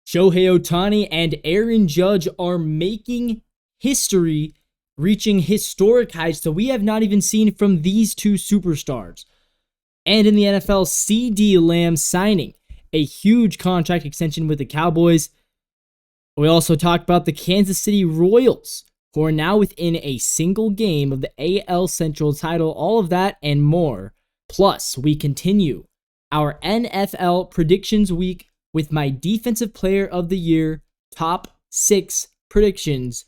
Shohei Ohtani and Aaron Judge are making history, reaching historic heights that we have not even seen from these two superstars. And in the NFL, Cee Dee Lamb signing a huge contract extension with the Cowboys. We also talked about the Kansas City Royals, who are now within a single game of the AL Central title. All of that and more. Plus, we continue our NFL predictions week with my Defensive Player of the Year top 6 predictions.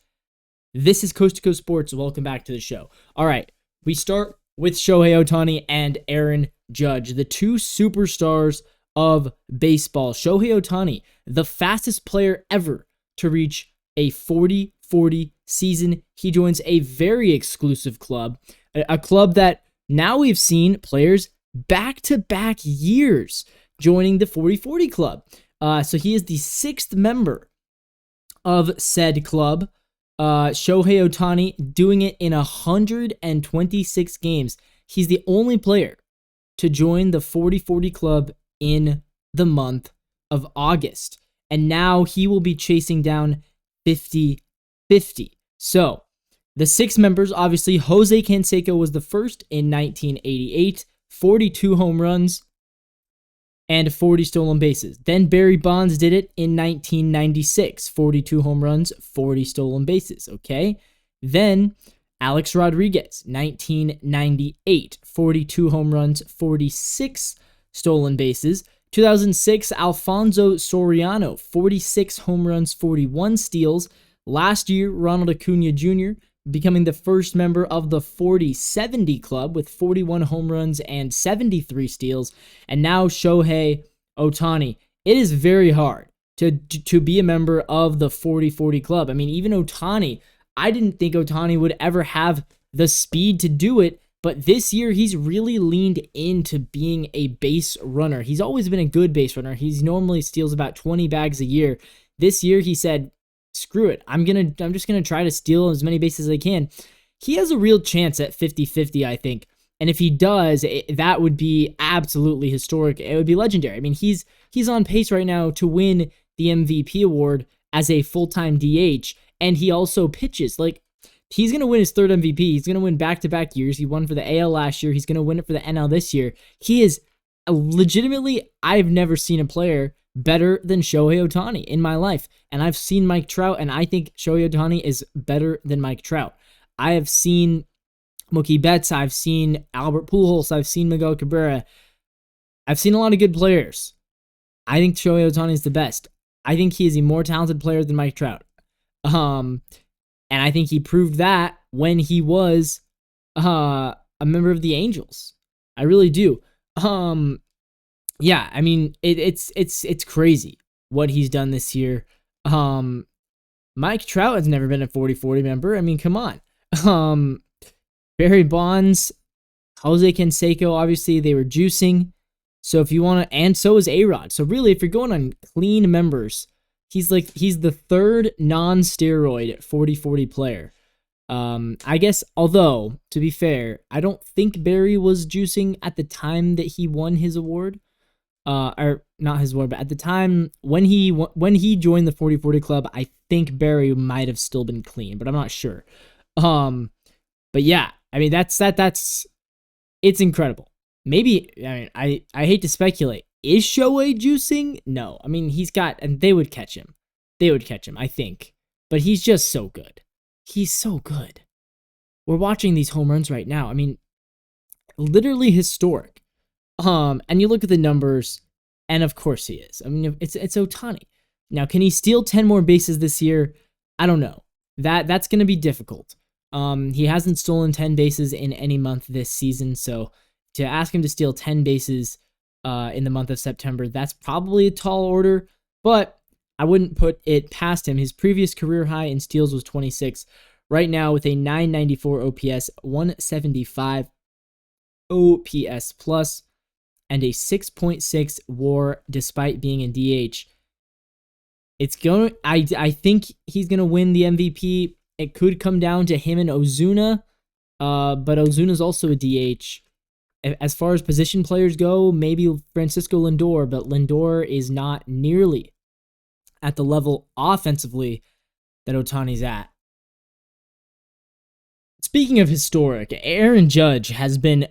This is Coast to Coast Sports. Welcome back to the show. All right, we start with Shohei Ohtani and Aaron Judge, the two superstars of baseball. Shohei Ohtani, the fastest player ever to reach a 40-40 season. He joins a very exclusive club, a club that now we've seen players back-to-back years joining the 40-40 club. So he is the 6th member of said club. Shohei Ohtani doing it in 126 games. He's the only player to join the 40-40 club in the month of August. And now he will be chasing down 50-50. So the 6 members, obviously, Jose Canseco was the first in 1988, 42 home runs and 40 stolen bases. Then Barry Bonds did it in 1996, 42 home runs, 40 stolen bases, okay? Then Alex Rodriguez, 1998, 42 home runs, 46 stolen bases. 2006, Alfonso Soriano, 46 home runs, 41 steals. Last year, Ronald Acuna Jr. becoming the first member of the 40-70 club with 41 home runs and 73 steals. And now Shohei Ohtani. It is very hard to be a member of the 40-40 club. I mean, even Ohtani, I didn't think Ohtani would ever have the speed to do it, but this year he's really leaned into being a base runner. He's always been a good base runner. He's normally steals about 20 bags a year. This year he said, screw it. I'm just gonna try to steal as many bases as I can. He has a real chance at 50-50, I think. And if he does, that would be absolutely historic. It would be legendary. I mean, he's on pace right now to win the MVP award as a full-time DH, and he also pitches. Like, he's gonna win his 3rd MVP. He's gonna win back-to-back years. He won for the AL last year. He's gonna win it for the NL this year. He is legitimately, I've never seen a player better than Shohei Ohtani in my life. And I've seen Mike Trout, and I think Shohei Ohtani is better than Mike Trout. I have seen Mookie Betts. I've seen Albert Pujols. I've seen Miguel Cabrera. I've seen a lot of good players. I think Shohei Ohtani is the best. I think he is a more talented player than Mike Trout. And I think he proved that when he was a member of the Angels. I really do. Yeah, I mean, it's crazy what he's done this year. Mike Trout has never been a 40-40 member. I mean, come on. Barry Bonds, Jose Canseco, obviously they were juicing. So if you want to, and so is A-Rod. So really, if you're going on clean members, he's the 3rd non-steroid 40-40 player. I guess, although, to be fair, I don't think Barry was juicing at the time that he won his award. Or not his award, but at the time when he joined the 40-40 club, I think Barry might have still been clean, but I'm not sure. But yeah, I mean, it's incredible. Maybe, I mean, I hate to speculate. Is Shohei juicing? No. I mean, and they would catch him. I think. But he's just so good. He's so good. We're watching these home runs right now. I mean, literally historic. And you look at the numbers, and of course he is. I mean, it's Ohtani. Now, can he steal 10 more bases this year? I don't know. That's going to be difficult. He hasn't stolen 10 bases in any month this season, so to ask him to steal 10 bases in the month of September, that's probably a tall order, but I wouldn't put it past him. His previous career high in steals was 26. Right now, with a 994 OPS, 175 OPS plus, and a 6.6 WAR despite being in DH. I think he's gonna win the MVP. It could come down to him and Ozuna, but Ozuna's also a DH. As far as position players go, maybe Francisco Lindor, but Lindor is not nearly at the level offensively that Ohtani's at. Speaking of historic, Aaron Judge has been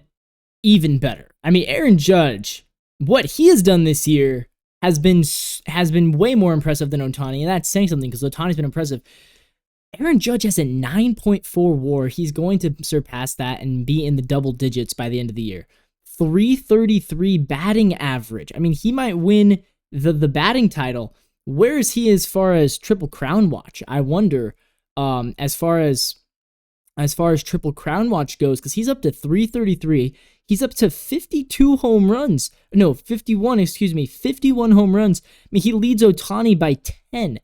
even better. I mean, Aaron Judge, what he has done this year has been way more impressive than Ohtani, and that's saying something because Ohtani's been impressive. Aaron Judge has a 9.4 WAR. He's going to surpass that and be in the double digits by the end of the year. 333 batting average. I mean, he might win the batting title. Where is he as far as Triple Crown watch? I wonder. As far as Triple Crown watch goes, because he's up to 333. He's up to 52 home runs. No, 51, excuse me. 51 home runs. I mean, he leads Ohtani by 10.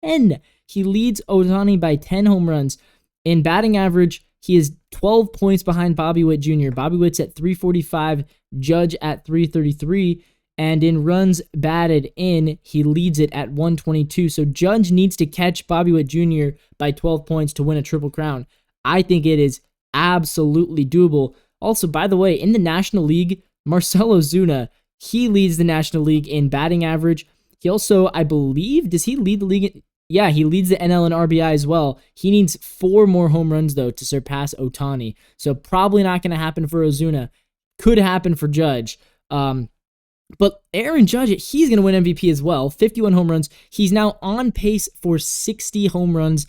10. He leads Ohtani by 10 home runs. In batting average, he is 12 points behind Bobby Witt Jr. Bobby Witt's at 345, Judge at 333. And in runs batted in, he leads it at 122. So Judge needs to catch Bobby Witt Jr. by 12 points to win a Triple Crown. I think it is absolutely doable. Also, by the way, in the National League, Marcell Ozuna, he leads the National League in batting average. He also, I believe, does he lead the league? Yeah, he leads the NL in RBI as well. He needs 4 more home runs, though, to surpass Ohtani. So probably not going to happen for Ozuna. Could happen for Judge. But Aaron Judge, he's going to win MVP as well. 51 home runs. He's now on pace for 60 home runs.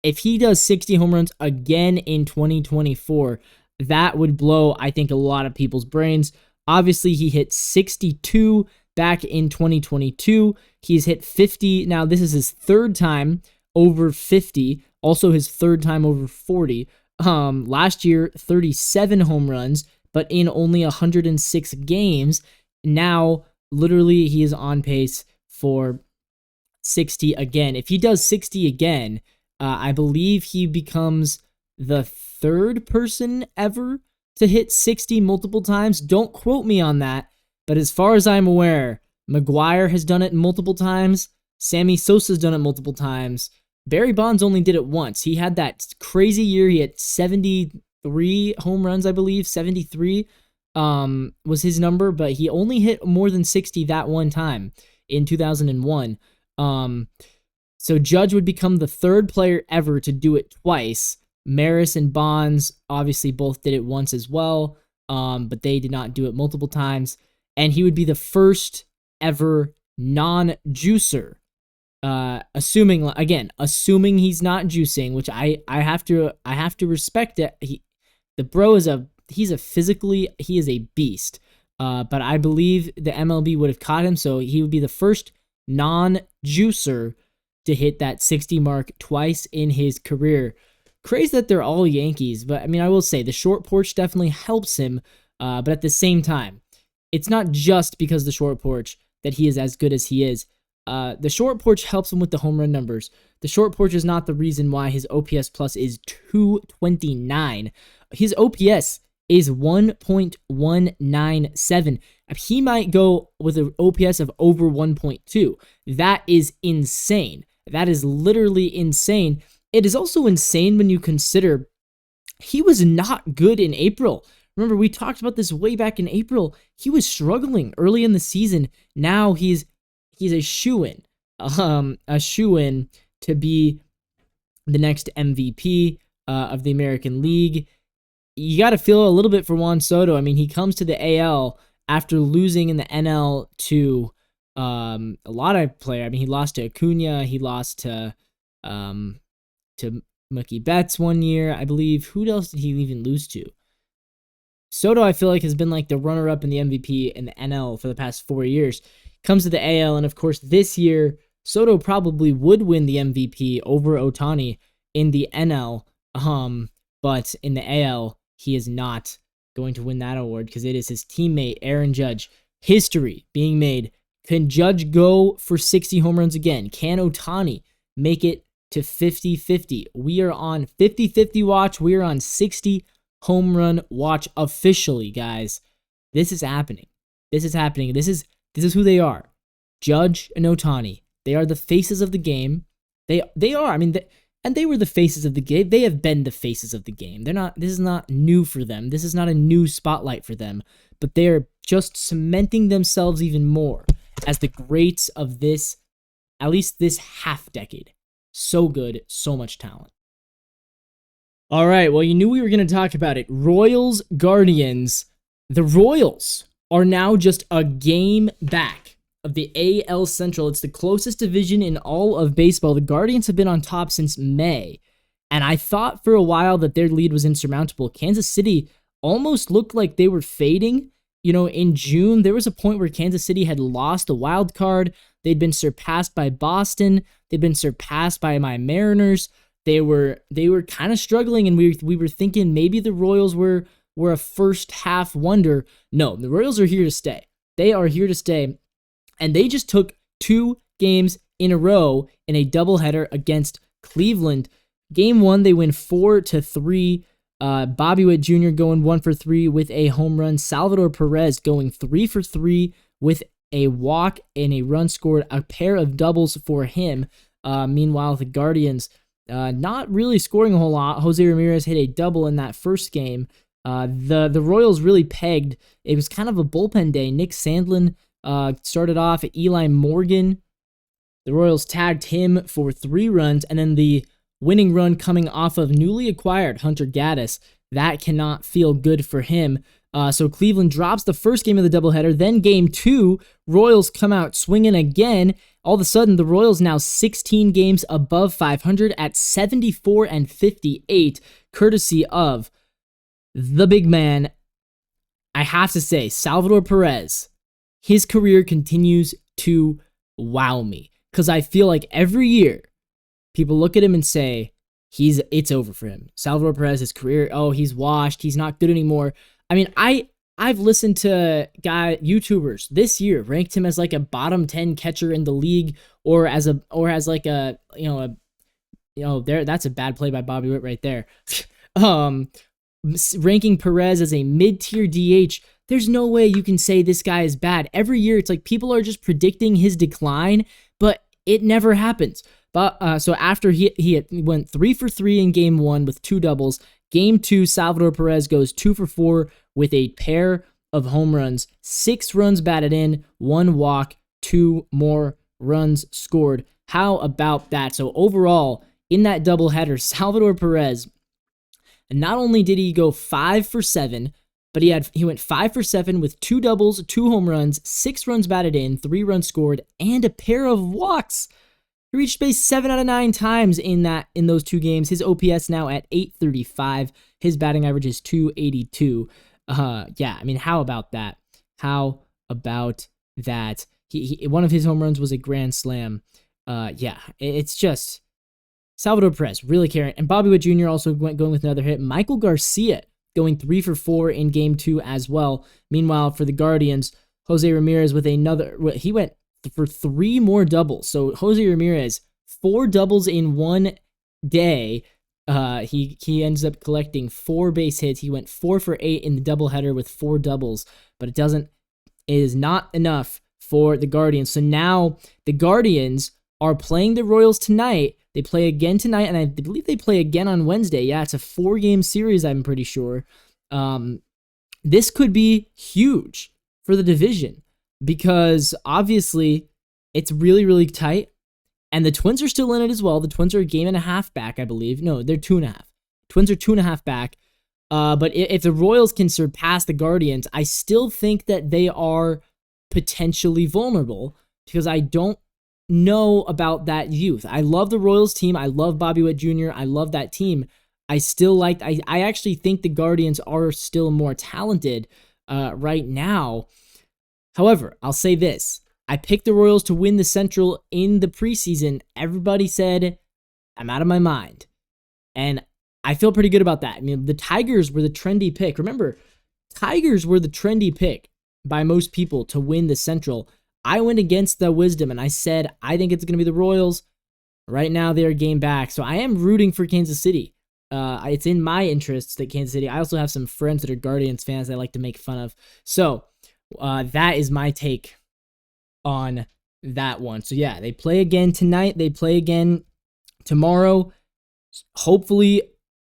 If he does 60 home runs again in 2024, that would blow, I think, a lot of people's brains. Obviously, he hit 62 back in 2022. He's hit 50. Now, this is his third time over 50. Also, his third time over 40. Last year, 37 home runs, but in only 106 games. Now, literally, he is on pace for 60 again. If he does 60 again, I believe he becomes the third person ever to hit 60 multiple times. Don't quote me on that, but as far as I'm aware, Maguire has done it multiple times. Sammy Sosa's done it multiple times. Barry Bonds only did it once. He had that crazy year. He had 73 home runs, I believe. 73 was his number, but he only hit more than 60 that one time in 2001. So Judge would become the third player ever to do it twice. Maris and Bonds obviously both did it once as well, but they did not do it multiple times. And he would be the first ever non-juicer. Assuming he's not juicing, which I have to respect it. The bro is he is a beast. But I believe the MLB would have caught him, so he would be the first non-juicer to hit that 60 mark twice in his career. Crazy that they're all Yankees, but I mean, I will say the short porch definitely helps him, but at the same time, it's not just because of the short porch that he is as good as he is. The short porch helps him with the home run numbers. The short porch is not the reason why his OPS plus is 229. His OPS is 1.197. He might go with an OPS of over 1.2. That is insane. That is literally insane. It is also insane when you consider he was not good in April. Remember, we talked about this way back in April. He was struggling early in the season. Now he's a shoo-in. A shoo-in to be the next MVP of the American League. You got to feel a little bit for Juan Soto. I mean, he comes to the AL after losing in the NL to a lot of players. I mean, he lost to Acuna. He lost to Mookie Betts one year, I believe. Who else did he even lose to? Soto, I feel like, has been like the runner-up in the MVP in the NL for the past 4 years. Comes to the AL, and of course, this year, Soto probably would win the MVP over Ohtani in the NL. But in the AL, he is not going to win that award because it is his teammate, Aaron Judge. History being made. Can Judge go for 60 home runs again? Can Ohtani make it to 50-50? We are on 50-50 watch. We are on 60 home run watch officially, guys. This is happening. This is happening. This is who they are. Judge and Ohtani. They are the faces of the game. They are. I mean, and they were the faces of the game. They have been the faces of the game. This is not new for them. This is not a new spotlight for them. But they're just cementing themselves even more as the greats of this at least this half decade. So good, so much talent. All right, well, you knew we were going to talk about it. Royals, Guardians. The Royals are now just a game back of the AL Central. It's the closest division in all of baseball. The Guardians have been on top since May, and I thought for a while that their lead was insurmountable. Kansas City almost looked like they were fading. You know, in June, there was a point where Kansas City had lost a wild card. They'd been surpassed by Boston. They'd been surpassed by my Mariners. They were kind of struggling, and we were thinking maybe the Royals were a first half wonder. No, the Royals are here to stay. They are here to stay, and they just took 2 games in a row in a doubleheader against Cleveland. Game 1, they win 4-3. Bobby Witt Jr. going 1 for 3 with a home run. Salvador Perez going 3 for 3 with a walk and a run scored. A pair of doubles for him. Meanwhile, the Guardians not really scoring a whole lot. Jose Ramirez hit a double in that first game. The Royals really pegged. It was kind of a bullpen day. Nick Sandlin started off. Eli Morgan, the Royals tagged him for 3 runs, and then the winning run coming off of newly acquired Hunter Gaddis. That cannot feel good for him. So Cleveland drops the first game of the doubleheader. Then game 2, Royals come out swinging again. All of a sudden, the Royals now 16 games above 500 at 74-58, courtesy of the big man. I have to say, Salvador Perez, his career continues to wow me, because I feel like every year people look at him and say, it's over for him. Salvador Perez, his career, he's washed. He's not good anymore. I mean, I've listened to YouTubers this year ranked him as like a bottom 10 catcher in the league, or as like a that's a bad play by Bobby Witt right there. Ranking Perez as a mid-tier DH. There's no way you can say this guy is bad. Every year, it's like people are just predicting his decline, but it never happens. But so after he went 3 for 3 in game 1 with 2 doubles, game 2, Salvador Perez goes 2 for 4 with a pair of home runs, 6 runs batted in, 1 walk, 2 more runs scored. How about that? So overall, in that doubleheader, Salvador Perez, not only did he go 5 for 7, but he went 5 for 7 with 2 doubles, 2 home runs, 6 runs batted in, 3 runs scored, and a pair of walks. He reached base 7 out of 9 times in those 2 games. His OPS now at 835. His batting average is 282. Yeah, I mean, how about that? How about that? He one of his home runs was a grand slam. Yeah, it's just Salvador Perez really carrying. And Bobby Witt Jr. also going with another hit. Michael Garcia going 3 for 4 in game 2 as well. Meanwhile, for the Guardians, Jose Ramirez with another. He went for 3 more doubles. So Jose Ramirez, 4 doubles in one day. He ends up collecting 4 base hits. He went 4 for 8 in the doubleheader with 4 doubles, but it is not enough for the Guardians. So now the Guardians are playing the Royals tonight. They play again tonight, and I believe they play again on Wednesday. Yeah, it's a 4-game series, I'm pretty sure. This could be huge for the division, because obviously it's really, really tight, and the Twins are still in it as well. The Twins are a game and a half back, I believe. No, they're 2.5. Twins are 2.5 back. But if the Royals can surpass the Guardians, I still think that they are potentially vulnerable, because I don't know about that youth. I love the Royals team. I love Bobby Witt Jr. I love that team. I actually think the Guardians are still more talented right now. However, I'll say this. I picked the Royals to win the Central in the preseason. Everybody said, I'm out of my mind. And I feel pretty good about that. I mean, the Tigers were the trendy pick. Remember, Tigers were the trendy pick by most people to win the Central. I went against the wisdom, and I said, I think it's going to be the Royals. Right now, they're a game back. So I am rooting for Kansas City. It's in my interests that Kansas City. I also have some friends that are Guardians fans that I like to make fun of. So that is my take on that one. So yeah, they play again tonight. They play again tomorrow. Hopefully,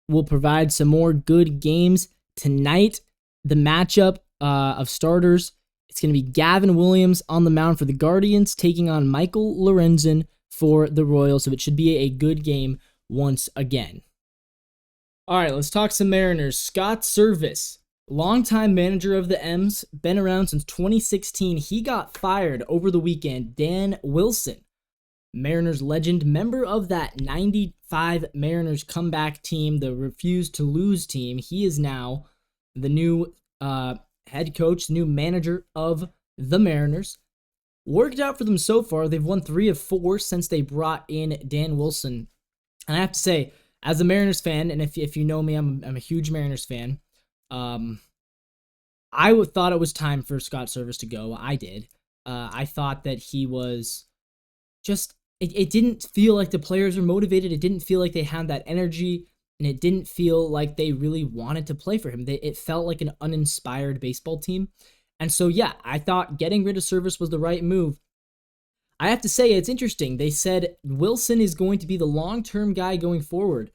we'll provide some more good games tonight. The matchup of starters, It's going to be Gavin Williams on the mound for the Guardians, taking on Michael Lorenzen for the Royals. So it should be a good game once again. All right, let's talk some Mariners. Scott Servais, longtime manager of the M's, been around since 2016. He got fired over the weekend. Dan Wilson, Mariners legend, member of that 95 Mariners comeback team, the refuse to lose team. He is now the new head coach, the new manager of the Mariners. Worked out for them so far. They've won 3 of 4 since they brought in Dan Wilson. And I have to say, as a Mariners fan, and if you know me, I'm a huge Mariners fan, I thought it was time for Scott Servais to go. I did. I thought that he was just, it didn't feel like the players were motivated. It didn't feel like they had that energy, and it didn't feel like they really wanted to play for him. It felt like an uninspired baseball team. And so, yeah, I thought getting rid of Servais was the right move. I have to say, it's interesting. They said Wilson is going to be the long-term guy going forward.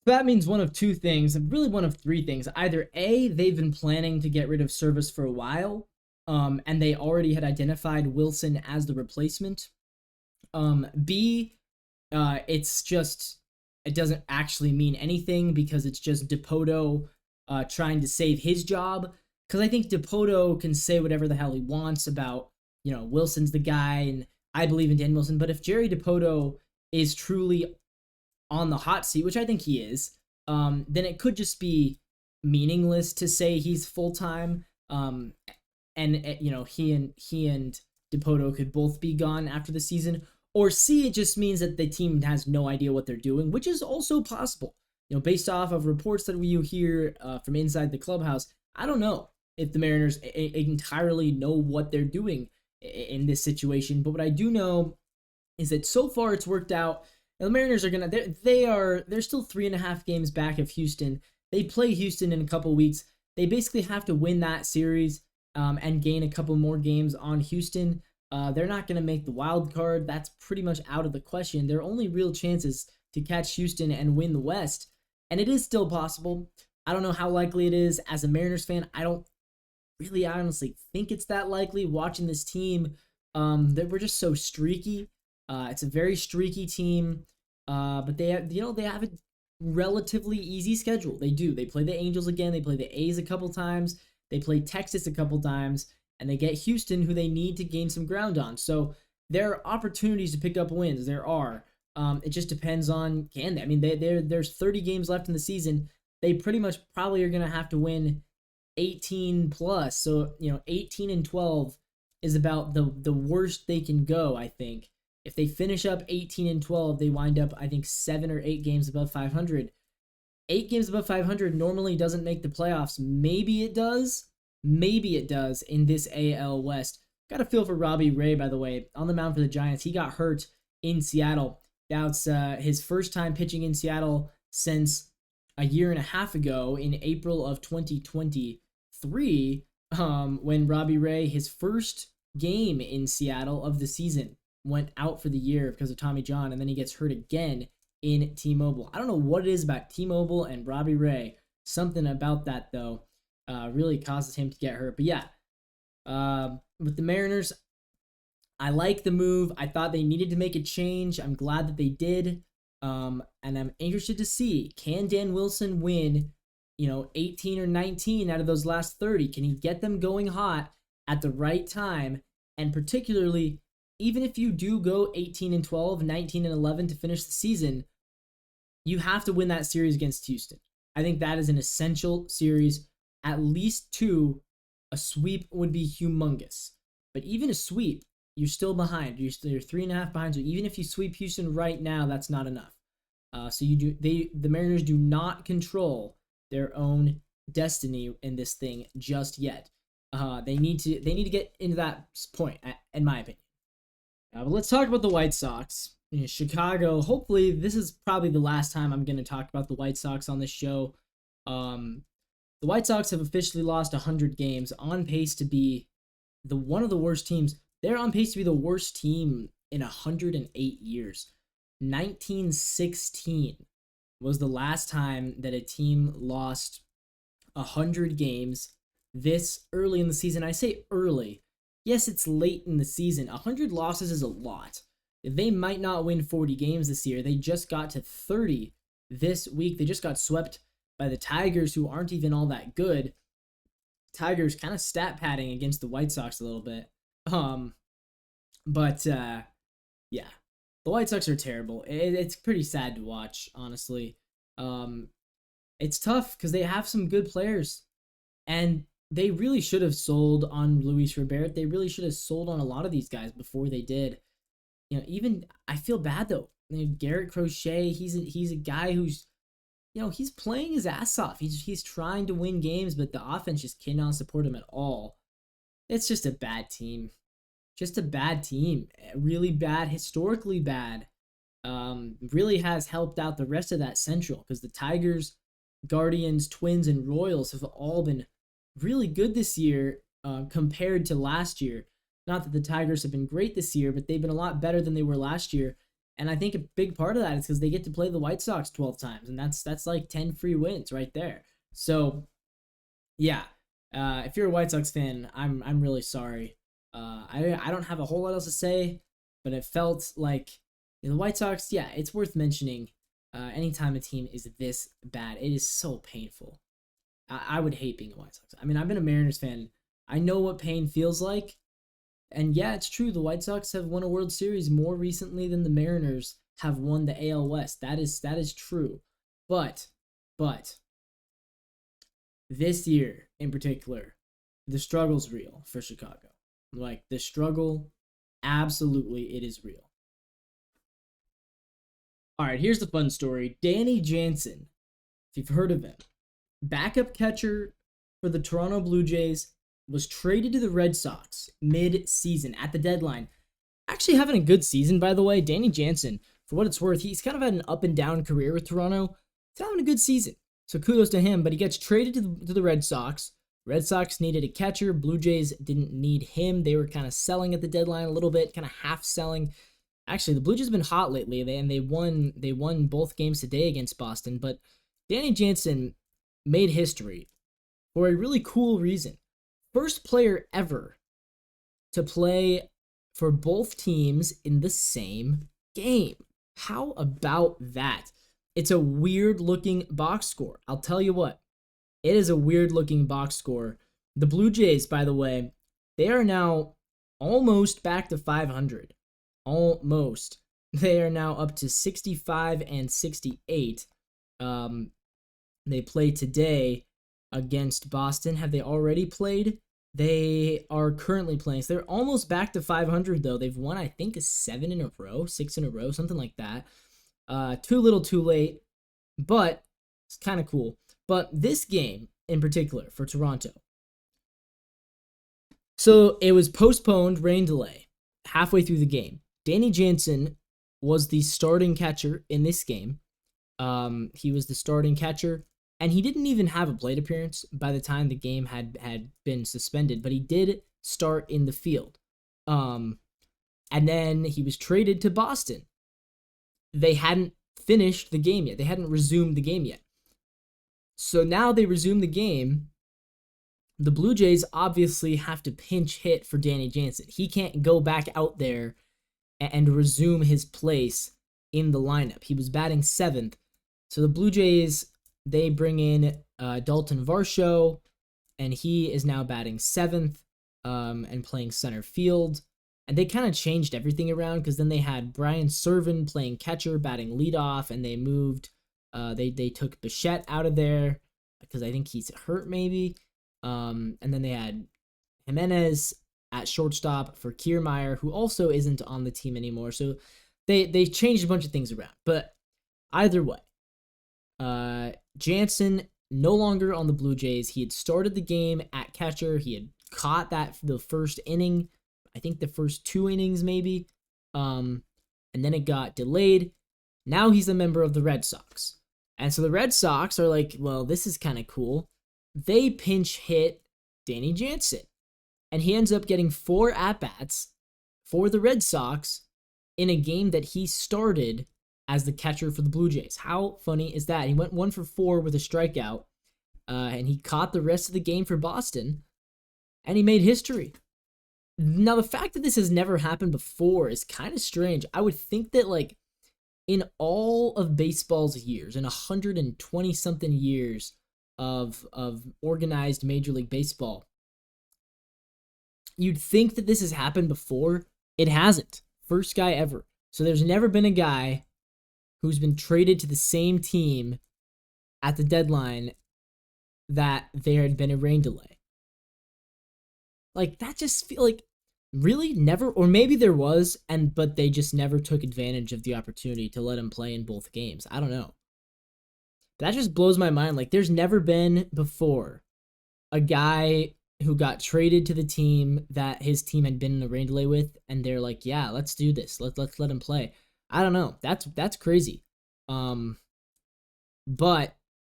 That means one of 2 things, really one of 3 things. Either A, they've been planning to get rid of Servais for a while, and they already had identified Wilson as the replacement. B, it's just, it doesn't actually mean anything because it's just Dipoto trying to save his job. Because I think Dipoto can say whatever the hell he wants about, Wilson's the guy, and I believe in Dan Wilson. But if Jerry Dipoto is truly on the hot seat, which I think he is, then it could just be meaningless to say he's full-time. And he and Dipoto could both be gone after the season. Or C, it just means that the team has no idea what they're doing, which is also possible. Based off of reports that you hear from inside the clubhouse, I don't know if the Mariners entirely know what they're doing in this situation. But what I do know is that so far it's worked out. And the Mariners are they're still 3.5 games back of Houston. They play Houston in a couple weeks. They basically have to win that series and gain a couple more games on Houston. They're not going to make the wild card. That's pretty much out of the question. Their only real chances to catch Houston and win the West. And it is still possible. I don't know how likely it is. As a Mariners fan, I don't really honestly think it's that likely. Watching this team, they were just so streaky. It's a very streaky team, but they have a relatively easy schedule. They do. They play the Angels again. They play the A's a couple times. They play Texas a couple times, and they get Houston, who they need to gain some ground on. So there are opportunities to pick up wins. There are. It just depends on can they. I mean, there's 30 games left in the season. They pretty much probably are going to have to win 18 plus. So 18-12 is about the worst they can go, I think. If they finish up 18-12, they wind up, I think, 7 or 8 games above 500. 8 games above 500 normally doesn't make the playoffs. Maybe it does. Maybe it does in this AL West. Got a feel for Robbie Ray, by the way, on the mound for the Giants. He got hurt in Seattle. That's his first time pitching in Seattle since a year and a half ago in April of 2023, when Robbie Ray, his first game in Seattle of the season, went out for the year because of Tommy John, and then he gets hurt again in T-Mobile. I don't know what it is about T-Mobile and Robbie Ray. Something about that, though, really causes him to get hurt. But yeah, with the Mariners, I like the move. I thought they needed to make a change. I'm glad that they did. And I'm interested to see, can Dan Wilson win, 18 or 19 out of those last 30? Can he get them going hot at the right time? And particularly, even if you do go 18-12, 19-11 to finish the season, you have to win that series against Houston. I think that is an essential series. At least 2, a sweep would be humongous. But even a sweep, you're still behind. You're 3.5 behind. So even if you sweep Houston right now, that's not enough. The Mariners do not control their own destiny in this thing just yet. They need to get into that point, in my opinion. But let's talk about the White Sox. Chicago, hopefully, this is probably the last time I'm going to talk about the White Sox on this show. The White Sox have officially lost 100 games, on pace to be one of the worst teams. They're on pace to be the worst team in 108 years. 1916 was the last time that a team lost 100 games this early in the season. I say early. Yes, it's late in the season. 100 losses is a lot. They might not win 40 games this year. They just got to 30 this week. They just got swept by the Tigers, who aren't even all that good. Tigers kind of stat padding against the White Sox a little bit. But yeah, the White Sox are terrible. It's pretty sad to watch, honestly. It's tough because they have some good players, and they really should have sold on Luis Robert. They really should have sold on a lot of these guys before they did. Even I feel bad though. Garrett Crochet, he's a guy who's, he's playing his ass off. He's trying to win games, but the offense just cannot support him at all. It's just a bad team. Just a bad team. Really bad, historically bad. Really has helped out the rest of that Central, because the Tigers, Guardians, Twins, and Royals have all been really good this year compared to last year. Not that the Tigers have been great this year, but they've been a lot better than they were last year. And I think a big part of that is because they get to play the White Sox 12 times, and that's like 10 free wins right there. So, yeah, if you're a White Sox fan, I'm really sorry. I don't have a whole lot else to say, but it felt like the White Sox. Yeah, it's worth mentioning. Anytime a team is this bad, it is so painful. I would hate being a White Sox. I mean, I've been a Mariners fan. I know what pain feels like. And yeah, it's true. The White Sox have won a World Series more recently than the Mariners have won the AL West. That is true. But this year in particular, the struggle's real for Chicago. Like, the struggle, absolutely, it is real. All right, here's the fun story. Danny Jansen, if you've heard of him, backup catcher for the Toronto Blue Jays, was traded to the Red Sox mid-season at the deadline. Actually having a good season, by the way. Danny Jansen, for what it's worth, he's kind of had an up-and-down career with Toronto. He's having a good season, so kudos to him. But he gets traded to the Red Sox. Red Sox needed a catcher. Blue Jays didn't need him. They were kind of selling at the deadline a little bit, kind of half selling. Actually, the Blue Jays have been hot lately, and they won both games today against Boston. But Danny Jansen made history for a really cool reason. First player ever to play for both teams in the same game. How about that? It's a weird-looking box score. I'll tell you what. It is a weird-looking box score. The Blue Jays, by the way, they are now almost back to 500. Almost. They are now up to 65 and 68. They play today against Boston. Have they already played? They are currently playing. So they're almost back to 500, though. They've won, I think, 6 in a row, something like that. Too little, too late, but it's kind of cool. But this game in particular for Toronto. So it was postponed, rain delay, halfway through the game. Danny Jansen was the starting catcher in this game. He was the starting catcher. And he didn't even have a plate appearance by the time the game had been suspended, but he did start in the field. And then he was traded to Boston. They hadn't finished the game yet. They hadn't resumed the game yet. So now they resume the game. The Blue Jays obviously have to pinch hit for Danny Jansen. He can't go back out there and resume his place in the lineup. He was batting 7th. So the Blue Jays, they bring in Dalton Varsho, and he is now batting 7th and playing center field. And they kind of changed everything around, because then they had Brian Serven playing catcher, batting leadoff, and they moved. They took Bichette out of there because I think he's hurt maybe. And then they had Jimenez at shortstop for Kiermaier, who also isn't on the team anymore. So they changed a bunch of things around. But either way, Jansen no longer on the Blue Jays. He had started the game at catcher. He had caught the first inning, I think the first 2 innings maybe, and then it got delayed. Now he's a member of the Red Sox. And so the Red Sox are like, well, this is kind of cool. They pinch hit Danny Jansen, and he ends up getting 4 at-bats for the Red Sox in a game that he started as the catcher for the Blue Jays. How funny is that? He went 1 for 4 with a strikeout, and he caught the rest of the game for Boston, and he made history. Now, the fact that this has never happened before is kind of strange. I would think that, like, in all of baseball's years, in 120-something years of organized Major League Baseball, you'd think that this has happened before. It hasn't. First guy ever. So there's never been a guy who's been traded to the same team at the deadline that there had been a rain delay. Like, that just feel like, really? Never? Or maybe there was, but they just never took advantage of the opportunity to let him play in both games. I don't know. That just blows my mind. Like, there's never been before a guy who got traded to the team that his team had been in a rain delay with, and they're like, yeah, let's do this. Let's let him play. I don't know. That's crazy. But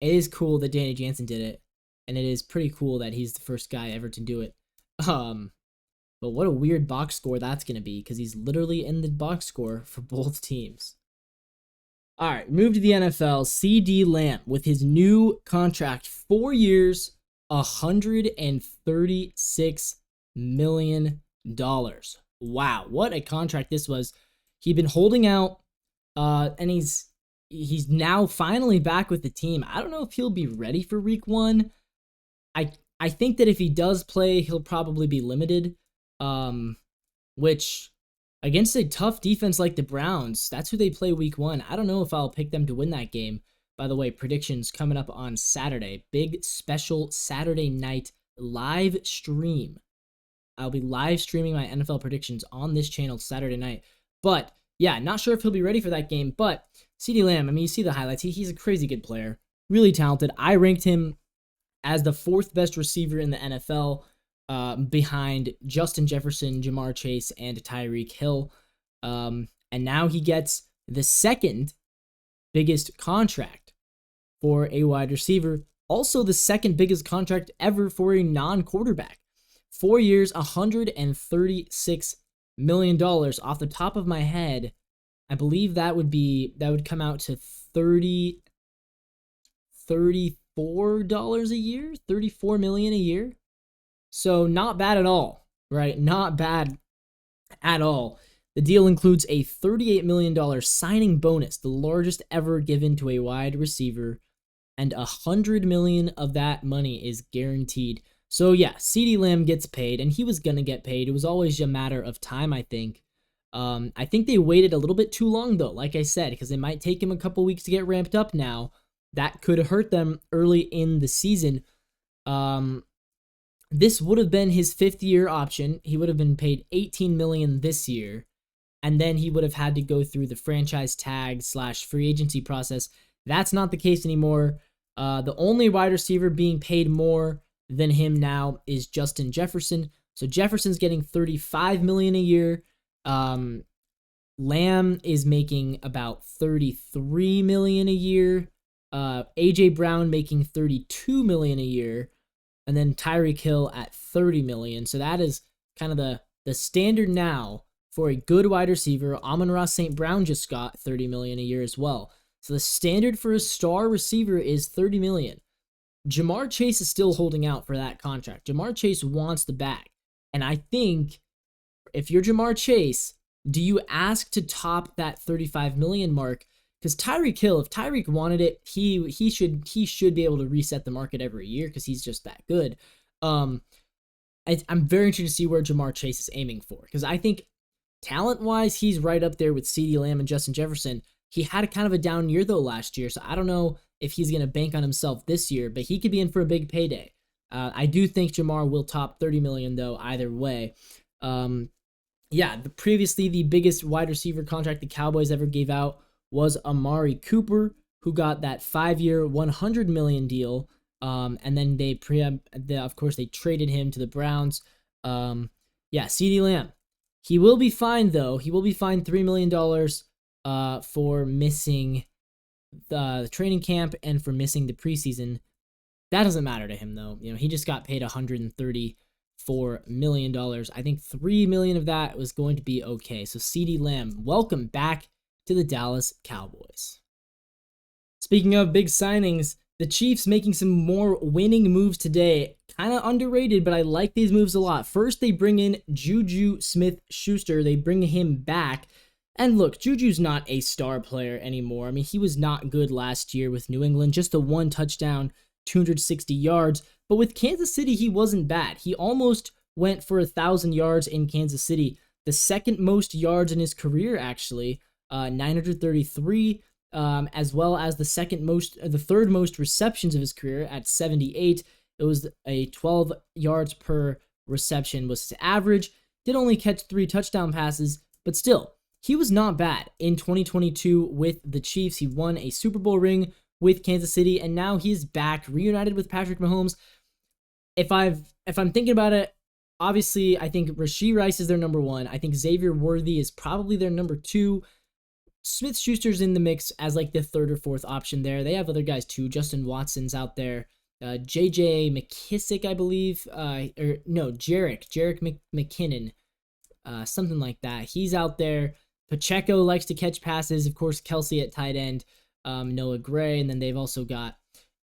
it is cool that Danny Jansen did it, and it is pretty cool that he's the first guy ever to do it. But what a weird box score that's going to be, because he's literally in the box score for both teams. All right, move to the NFL. Cee Dee Lamb with his new contract, 4 years, $136 million. Wow, what a contract this was. He'd been holding out, and he's now finally back with the team. I don't know if he'll be ready for week 1. I think that if he does play, he'll probably be limited, which against a tough defense like the Browns, that's who they play week 1. I don't know if I'll pick them to win that game. By the way, predictions coming up on Saturday. Big special Saturday night live stream. I'll be live streaming my NFL predictions on this channel Saturday night. But yeah, not sure if he'll be ready for that game. But Cee Dee Lamb, I mean, you see the highlights. He's a crazy good player. Really talented. I ranked him as the 4th best receiver in the NFL, behind Justin Jefferson, Jamar Chase, and Tyreek Hill. And now he gets the 2nd biggest contract for a wide receiver. Also the 2nd biggest contract ever for a non-quarterback. 4 years, $136 million. Off the top of my head, I believe that would come out to $34 a year, $34 million a year. So not bad at all, right? Not bad at all. The deal includes a $38 million signing bonus, the largest ever given to a wide receiver, and $100 million of that money is guaranteed. So yeah, Cee Dee Lamb gets paid, and he was gonna get paid. It was always a matter of time, I think. I think they waited a little bit too long, though, like I said, because it might take him a couple weeks to get ramped up now. That could hurt them early in the season. This would have been his 5th-year option. He would have been paid $18 million this year, and then he would have had to go through the franchise tag / free agency process. That's not the case anymore. The only wide receiver being paid more than him now is Justin Jefferson. So Jefferson's getting $35 million a year. Lamb is making about $33 million a year. AJ Brown making $32 million a year, and then Tyreek Hill at $30 million. So that is kind of the standard now for a good wide receiver. Amon-Ra St. Brown just got $30 million a year as well. So the standard for a star receiver is $30 million. Jamar Chase is still holding out for that contract. Jamar Chase wants the bag. And I think if you're Jamar Chase, do you ask to top that $35 million mark? Because Tyreek Hill, if Tyreek wanted it, he should be able to reset the market every year because he's just that good. I'm very interested to see where Jamar Chase is aiming for, because I think talent-wise, he's right up there with Cee Dee Lamb and Justin Jefferson. He had a kind of a down year, though, last year, so I don't know if he's going to bank on himself this year, but he could be in for a big payday. I do think Jamar will top $30 million, though, either way. Previously, the biggest wide receiver contract the Cowboys ever gave out was Amari Cooper, who got that 5-year, $100 million deal. And then they traded him to the Browns. Cee Dee Lamb. He will be fined, though. He will be fined $3 million for missing the training camp and for missing the preseason. That doesn't matter to him, though. You know, he just got paid $134 million. I think $3 million of that was going to be okay. So Cee Dee Lamb, welcome back to the Dallas Cowboys. Speaking of big signings, The Chiefs making some more winning moves today. Kind of underrated, but I like these moves a lot. First, they bring in Juju Smith-Schuster. They bring him back. And look, Juju's not a star player anymore. I mean, he was not good last year with New England. Just a 1 touchdown, 260 yards. But with Kansas City, he wasn't bad. He almost went for 1,000 yards in Kansas City. The second most yards in his career, actually. 933. As well as the third most receptions of his career at 78. It was a 12 yards per reception was his average. Did only catch 3 touchdown passes, but still, he was not bad in 2022 with the Chiefs. He won a Super Bowl ring with Kansas City, and now he's back, reunited with Patrick Mahomes. If I'm thinking about it, obviously, I think Rashee Rice is their number 1. I think Xavier Worthy is probably their number 2. Smith-Schuster's in the mix as like the 3rd or 4th option there. They have other guys too. Justin Watson's out there. J.J. McKissick, I believe. Jerick McKinnon. Something like that. He's out there. Pacheco likes to catch passes. Of course, Kelsey at tight end. Noah Gray. And then they've also got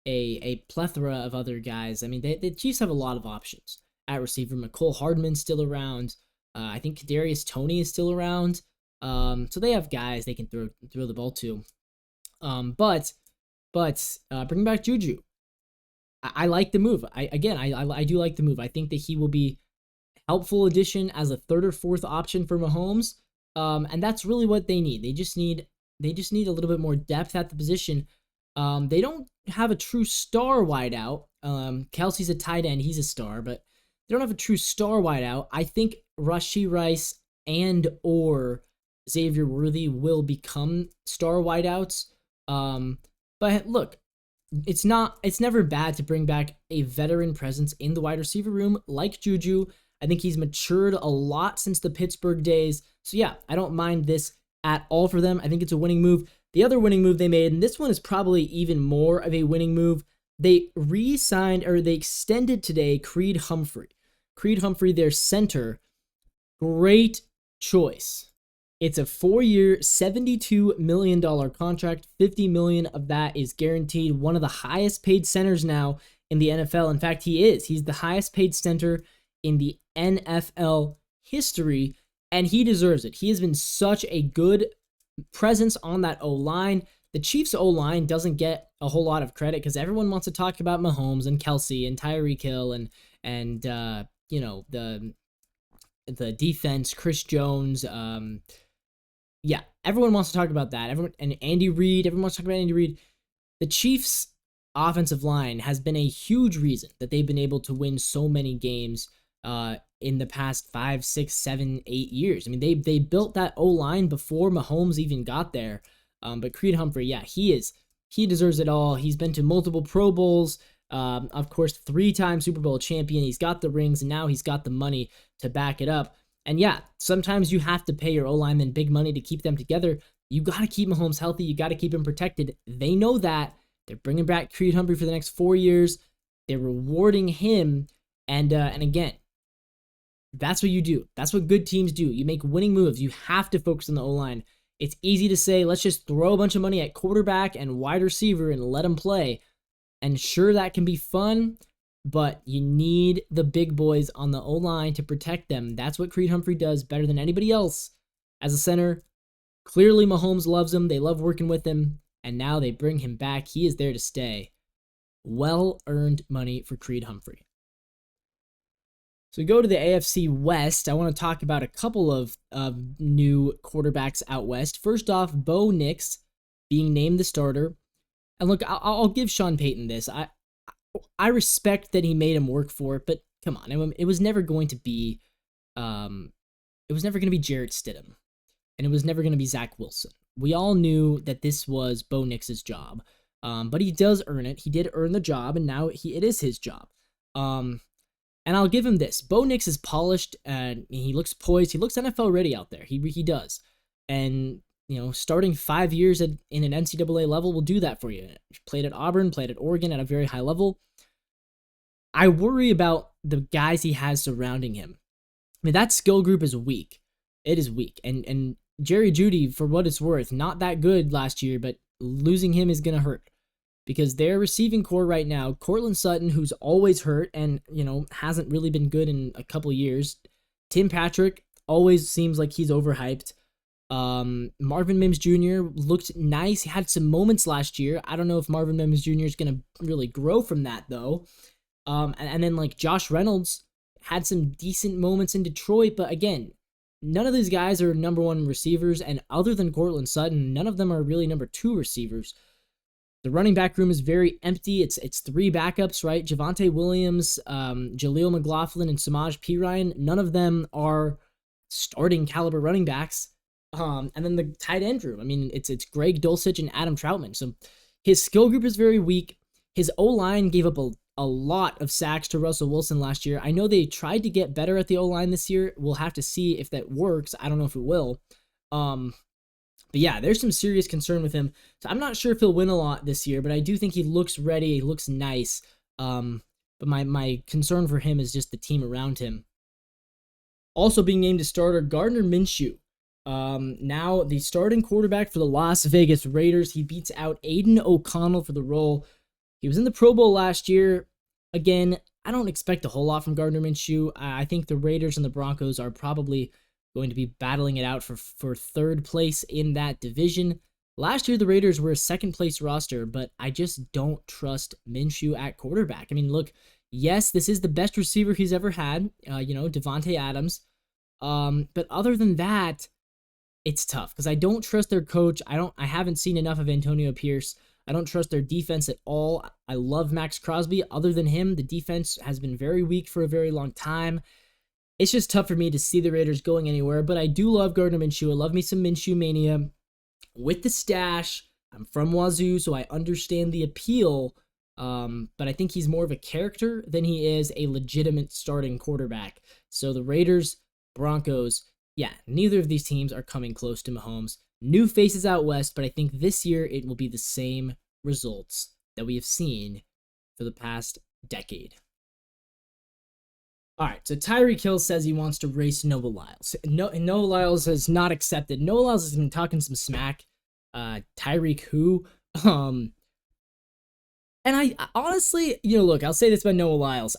a plethora of other guys. I mean, the Chiefs have a lot of options at receiver. McCole Hardman's still around. I think Kadarius Toney is still around. So they have guys they can throw the ball to. But bring back Juju. I like the move. I do like the move. I think that he will be helpful addition as a 3rd or 4th option for Mahomes. And that's really what they need. They just need a little bit more depth at the position. They don't have a true star wideout. Kelsey's a tight end. He's a star, but they don't have a true star wideout. I think Rashee Rice and or Xavier Worthy will become star wideouts. But look, it's never bad to bring back a veteran presence in the wide receiver room like Juju. I think he's matured a lot since the Pittsburgh days. So yeah, I don't mind this at all for them. I think it's a winning move. The other winning move they made, and this one is probably even more of a winning move, they extended today Creed Humphrey. Creed Humphrey, their center, great choice. It's a 4-year, $72 million contract. $50 million of that is guaranteed. One of the highest paid centers now in the NFL. In fact, he is. He's the highest paid center in the NFL history, and he deserves it. He has been such a good presence on that O-line. The Chiefs' O-line doesn't get a whole lot of credit because everyone wants to talk about Mahomes and Kelsey and Tyreek Hill and the defense, Chris Jones. Yeah, everyone wants to talk about that. Everyone wants to talk about Andy Reid. The Chiefs' offensive line has been a huge reason that they've been able to win so many games in the past 5, 6, 7, 8 years. I mean, they built that O-line before Mahomes even got there. But Creed Humphrey, yeah, he deserves it all. He's been to multiple Pro Bowls. Of course, 3-time Super Bowl champion. He's got the rings, and now he's got the money to back it up. And yeah, sometimes you have to pay your O-linemen big money to keep them together. You got to keep Mahomes healthy. You got to keep him protected. They know that. They're bringing back Creed Humphrey for the next 4 years. They're rewarding him. And again, that's what you do. That's what good teams do. You make winning moves. You have to focus on the O-line. It's easy to say, let's just throw a bunch of money at quarterback and wide receiver and let them play. And sure, that can be fun, but you need the big boys on the O-line to protect them. That's what Creed Humphrey does better than anybody else as a center. Clearly, Mahomes loves him. They love working with him, and now they bring him back. He is there to stay. Well-earned money for Creed Humphrey. So we go to the AFC West. I want to talk about a couple of new quarterbacks out west. First off, Bo Nix being named the starter. And look, I'll give Sean Payton this. I respect that he made him work for it, but come on, it was never going to be, Jarrett Stidham, and it was never going to be Zach Wilson. We all knew that this was Bo Nix's job, but he does earn it. He did earn the job, and now it is his job. And I'll give him this: Bo Nix is polished, and he looks poised. He looks NFL ready out there. He does, and starting 5 years in an NCAA level will do that for you. Played at Auburn, played at Oregon at a very high level. I worry about the guys he has surrounding him. I mean, that skill group is weak. It is weak. And Jerry Jeudy, for what it's worth, not that good last year, but losing him is going to hurt. because their receiving core right now, Cortland Sutton, who's always hurt and, hasn't really been good in a couple years. Tim Patrick always seems like he's overhyped. Marvin Mims Jr. looked nice. He had some moments last year. I don't know if Marvin Mims Jr. is going to really grow from that, though. And then, like, Josh Reynolds had some decent moments in Detroit, but again, none of these guys are number one receivers, and other than Cortland Sutton, none of them are really number two receivers. The running back room is very empty. It's three backups, right? Javonte Williams, Jaleel McLaughlin, and Samaj P. Ryan. None of them are starting caliber running backs. And then the tight end room. I mean, it's Greg Dulcich and Adam Troutman. So his skill group is very weak. His O-line gave up a lot of sacks to Russell Wilson last year. I know they tried to get better at the O-line this year. We'll have to see if that works. I don't know if it will. But yeah, there's some serious concern with him. So I'm not sure if he'll win a lot this year, but I do think he looks ready. He looks nice. But my concern for him is just the team around him. Also being named a starter, Gardner Minshew. Now the starting quarterback for the Las Vegas Raiders. He beats out Aiden O'Connell for the role. He was in the Pro Bowl last year. Again, I don't expect a whole lot from Gardner Minshew. I think the Raiders and the Broncos are probably going to be battling it out for third place in that division. Last year, the Raiders were a second place roster, but I just don't trust Minshew at quarterback. I mean, look, yes, this is the best receiver he's ever had, Devontae Adams. But other than that, it's tough because I don't trust their coach. I haven't seen enough of Antonio Pierce. I don't trust their defense at all. I love Max Crosby. Other than him, the defense has been very weak for a very long time. It's just tough for me to see the Raiders going anywhere, but I do love Gardner Minshew. I love me some Minshew mania. With the stash, I'm from Wazoo, so I understand the appeal, but I think he's more of a character than he is a legitimate starting quarterback. So the Raiders, Broncos, yeah, neither of these teams are coming close to Mahomes. New faces out west, but I think this year it will be the same results that we have seen for the past decade. All right, so Tyreek Hill says he wants to race Noah Lyles. Noah Lyles has not accepted. Noah Lyles has been talking some smack. Tyreek who? And I honestly, look, I'll say this about Noah Lyles.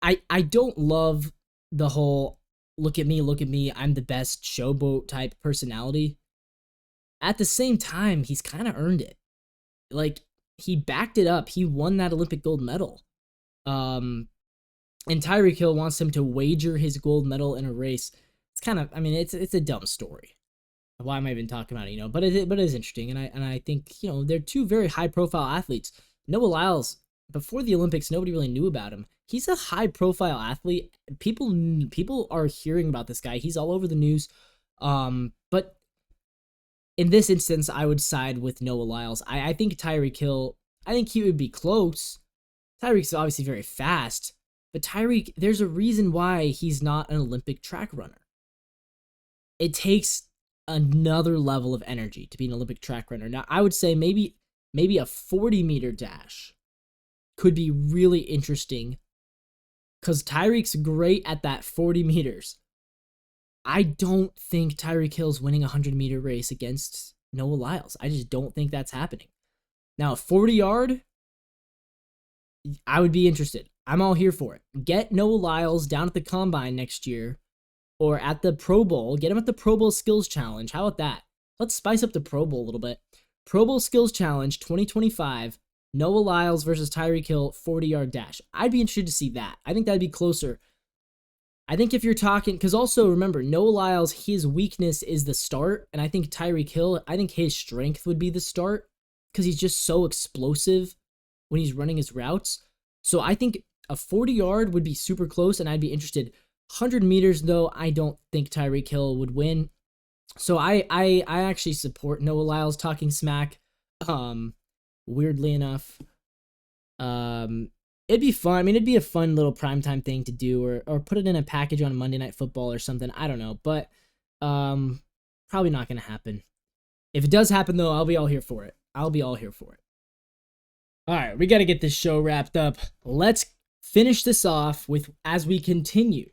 I don't love the whole look at me, I'm the best showboat type personality. At the same time, he's kind of earned it. Like, he backed it up. He won that Olympic gold medal. And Tyreek Hill wants him to wager his gold medal in a race. It's kind of, it's a dumb story. Why am I even talking about it? But it is interesting, and I think they're two very high profile athletes. Noah Lyles, before the Olympics, nobody really knew about him. He's a high profile athlete. People are hearing about this guy. He's all over the news. But in this instance, I would side with Noah Lyles. I think Tyreek Hill, I think he would be close. Tyreek's obviously very fast. But Tyreek, there's a reason why he's not an Olympic track runner. It takes another level of energy to be an Olympic track runner. Now, I would say maybe a 40-meter dash could be really interesting because Tyreek's great at that 40 meters. I don't think Tyreek Hill's winning a 100-meter race against Noah Lyles. I just don't think that's happening. Now, a 40-yard, I would be interested. I'm all here for it. Get Noah Lyles down at the Combine next year or at the Pro Bowl. Get him at the Pro Bowl Skills Challenge. How about that? Let's spice up the Pro Bowl a little bit. Pro Bowl Skills Challenge 2025, Noah Lyles versus Tyreek Hill, 40-yard dash. I'd be interested to see that. I think that'd be closer. I think if you're talking, because also remember, Noah Lyles, his weakness is the start, and I think Tyreek Hill, I think his strength would be the start because he's just so explosive when he's running his routes. So I think a 40-yard would be super close, and I'd be interested. 100 meters, though, I don't think Tyreek Hill would win. So I actually support Noah Lyles talking smack. Weirdly enough, it'd be fun. It'd be a fun little primetime thing to do, or put it in a package on Monday Night Football or something. I don't know, but probably not going to happen. If it does happen, though, I'll be all here for it. All right, we got to get this show wrapped up. Let's finish this off with as we continue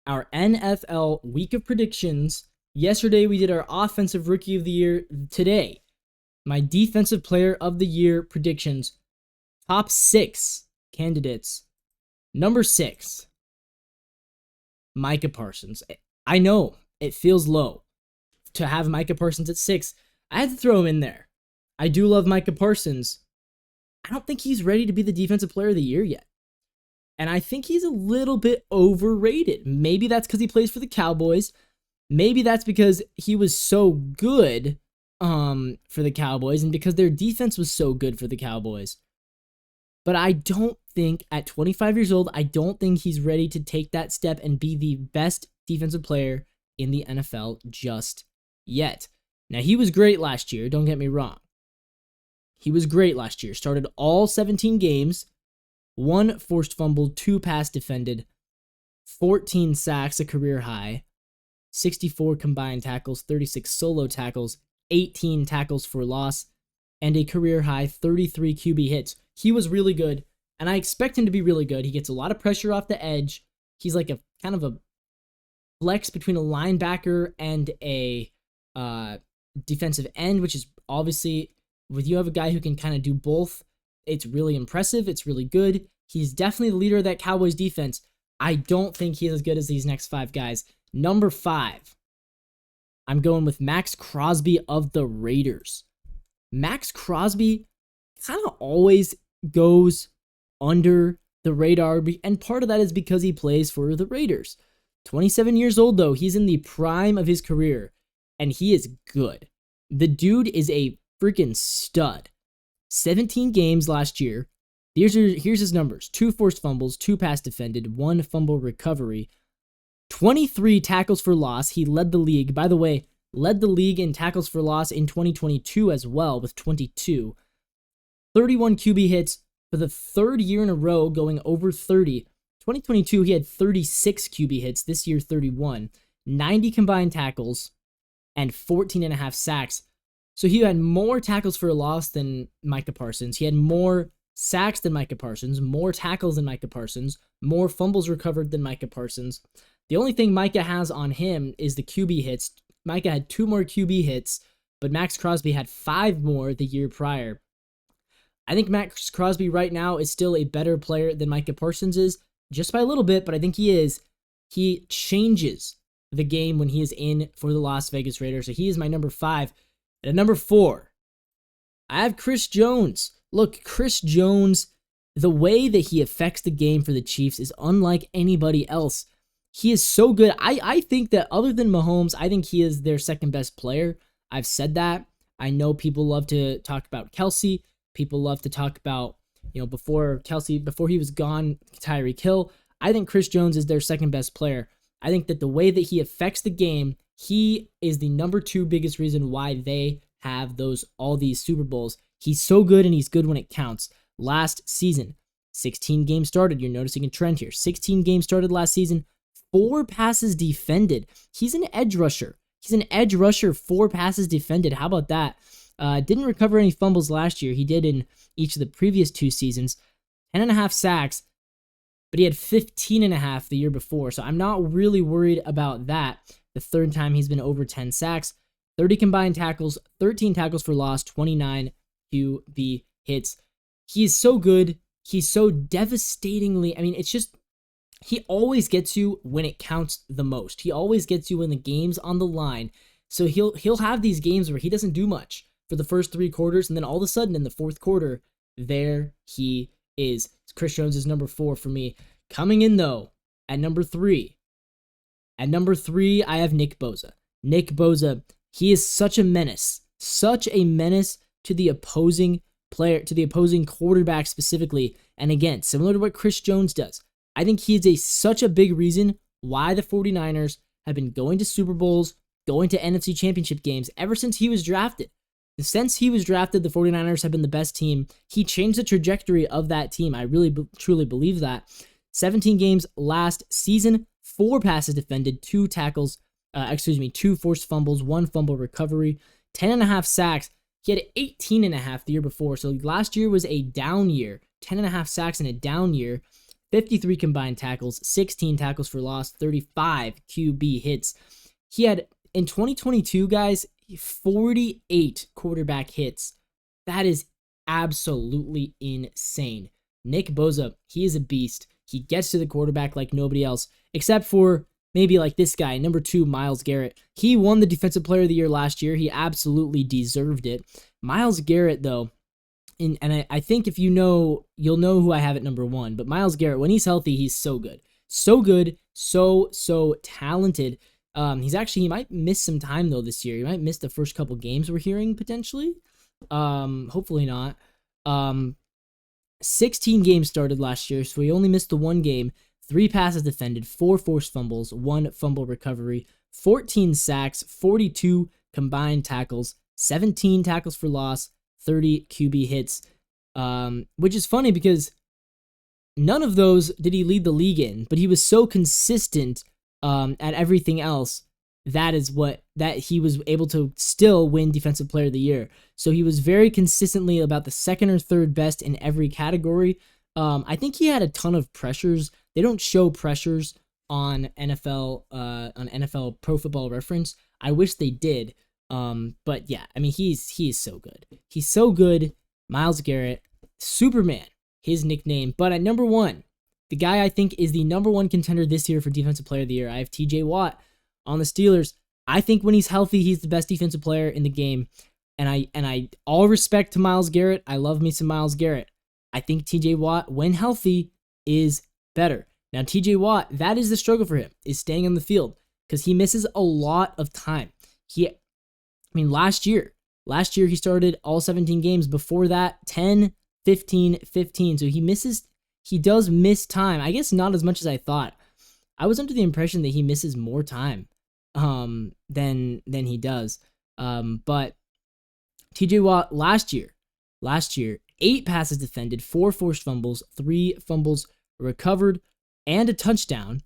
our NFL Week of Predictions. Yesterday, we did our Offensive Rookie of the Year. Today, my Defensive Player of the Year predictions. Top 6 candidates. Number 6, Micah Parsons. I know it feels low to have Micah Parsons at 6. I had to throw him in there. I do love Micah Parsons. I don't think he's ready to be the defensive player of the year yet. And I think he's a little bit overrated. Maybe that's because he plays for the Cowboys. Maybe that's because he was so good for the Cowboys and because their defense was so good for the Cowboys. But I don't think at 25 years old, I don't think he's ready to take that step and be the best defensive player in the NFL just yet. Now, he was great last year, don't get me wrong. He was great last year. Started all 17 games, 1 forced fumble, 2 pass defended, 14 sacks, a career high, 64 combined tackles, 36 solo tackles, 18 tackles for loss, and a career high 33 QB hits. He was really good, and I expect him to be really good. He gets a lot of pressure off the edge. He's like a kind of a flex between a linebacker and a defensive end, which is obviously, with you have a guy who can kind of do both, it's really impressive. It's really good. He's definitely the leader of that Cowboys defense. I don't think he's as good as these next 5 guys. Number 5, I'm going with Max Crosby of the Raiders. Max Crosby kind of always goes under the radar, and part of that is because he plays for the Raiders. 27 years old, though. He's in the prime of his career, and he is good. The dude is a freaking stud. 17 games last year. Here's his numbers. 2 forced fumbles, 2 pass defended, 1 fumble recovery, 23 tackles for loss. He led the league. By the way, led the league in tackles for loss in 2022 as well with 22. 31 QB hits for the 3rd year in a row, going over 30. 2022, he had 36 QB hits. This year, 31. 90 combined tackles and 14.5 sacks. So he had more tackles for a loss than Micah Parsons. He had more sacks than Micah Parsons, more tackles than Micah Parsons, more fumbles recovered than Micah Parsons. The only thing Micah has on him is the QB hits. Micah had 2 more QB hits, but Max Crosby had 5 more the year prior. I think Max Crosby right now is still a better player than Micah Parsons is, just by a little bit, but I think he is. He changes the game when he is in for the Las Vegas Raiders, so he is my number 5. And at number 4, I have Chris Jones. Look, Chris Jones, the way that he affects the game for the Chiefs is unlike anybody else. He is so good. I think that other than Mahomes, I think he is their second best player. I've said that. I know people love to talk about Kelsey. People love to talk about, before he was gone, Tyreek Hill. I think Chris Jones is their second best player. I think that the way that he affects the game, he is the number 2 biggest reason why they have all these Super Bowls. He's so good, and he's good when it counts. Last season, 16 games started. You're noticing a trend here. 16 games started last season, 4 passes defended. He's an edge rusher. 4 passes defended. How about that? Didn't recover any fumbles last year. He did in each of the previous 2 seasons. 10.5 sacks, but he had 15.5 the year before. So I'm not really worried about that. The 3rd time he's been over 10 sacks, 30 combined tackles, 13 tackles for loss, 29 QB hits. He is so good. He's so devastatingly, it's just, he always gets you when it counts the most. He always gets you when the game's on the line. So he'll have these games where he doesn't do much for the first 3 quarters, and then all of a sudden in the 4th quarter, there he is. Chris Jones is number 4 for me. Coming in, though, at number 3. At number 3, I have Nick Bosa. Nick Bosa, he is such a menace to the opposing player, to the opposing quarterback specifically. And again, similar to what Chris Jones does, I think he is such a big reason why the 49ers have been going to Super Bowls, going to NFC Championship games ever since he was drafted. Since he was drafted, the 49ers have been the best team. He changed the trajectory of that team. I really truly believe that. 17 games last season, 4 passes defended, 2 forced fumbles, 1 fumble recovery, 10.5 sacks. He had 18.5 the year before. So last year was a down year, 10.5 sacks in a down year, 53 combined tackles, 16 tackles for loss, 35 QB hits. He had, in 2022, guys, 48 quarterback hits. That is absolutely insane. Nick Bosa, he is a beast. He gets to the quarterback like nobody else, except for maybe like this guy, number 2, Myles Garrett. He won the Defensive Player of the Year last year. He absolutely deserved it. Myles Garrett, though, and I think if you know, you'll know who I have at number 1. But Myles Garrett, when he's healthy, he's so good. So good, so talented. He might miss some time, though, this year. He might miss the first couple games we're hearing, potentially. Hopefully not. 16 games started last year, so he only missed the 1 game. 3 passes defended, 4 forced fumbles, 1 fumble recovery, 14 sacks, 42 combined tackles, 17 tackles for loss, 30 QB hits, which is funny because none of those did he lead the league in, but he was so consistent at everything else. That he was able to still win Defensive Player of the Year. So he was very consistently about the 2nd or 3rd best in every category. I think he had a ton of pressures. They don't show pressures on NFL Pro Football Reference. I wish they did. But yeah, I mean, he's so good. He's so good. Myles Garrett, Superman, his nickname. But at number 1, the guy I think is the number 1 contender this year for Defensive Player of the Year, I have TJ Watt on the Steelers. I think when he's healthy, he's the best defensive player in the game. And I all respect to Myles Garrett. I love me some Myles Garrett. I think TJ Watt, when healthy, is better. Now, TJ Watt, that is the struggle for him, is staying on the field because he misses a lot of time. Last year he started all 17 games. Before that, 10, 15, 15. So he does miss time. I guess not as much as I thought. I was under the impression that he misses more time than he does. But TJ Watt last year, 8 passes defended, 4 forced fumbles, 3 fumbles recovered, and a touchdown.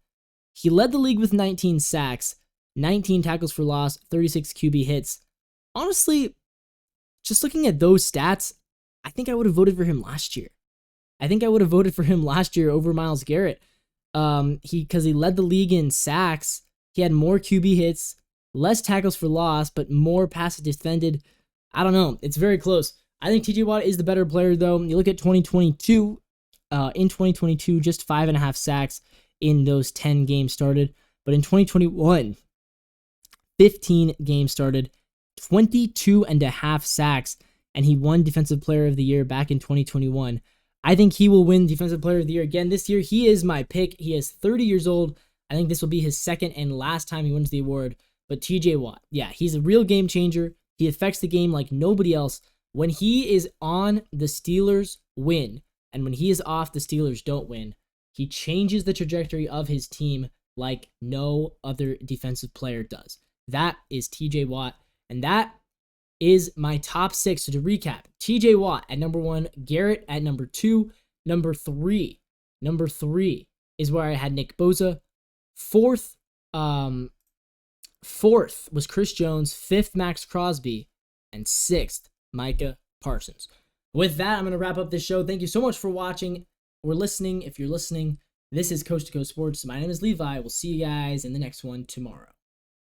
He led the league with 19 sacks, 19 tackles for loss, 36 QB hits. Honestly, just looking at those stats, I think I would have voted for him last year. Over Myles Garrett. Because he led the league in sacks. He had more QB hits, less tackles for loss, but more passes defended. I don't know. It's very close. I think TJ Watt is the better player, though. You look at 2022. In 2022, just 5.5 sacks in those 10 games started. But in 2021, 15 games started, 22.5 sacks, and he won Defensive Player of the Year back in 2021. I think he will win Defensive Player of the Year again this year. He is my pick. He is 30 years old. I think this will be his 2nd and last time he wins the award. But TJ Watt, yeah, he's a real game changer. He affects the game like nobody else. When he is on, the Steelers win. And when he is off, the Steelers don't win. He changes the trajectory of his team like no other defensive player does. That is TJ Watt. And that is my top 6. So to recap, TJ Watt at number 1, Garrett at number 2, number 3 is where I had Nick Bosa. 4th was Chris Jones, 5th Max Crosby, and 6th Micah Parsons. With that, I'm going to wrap up this show. Thank you so much for watching or listening. If you're listening, this is Coast to Coast Sports. My name is Levi. We'll see you guys in the next one tomorrow.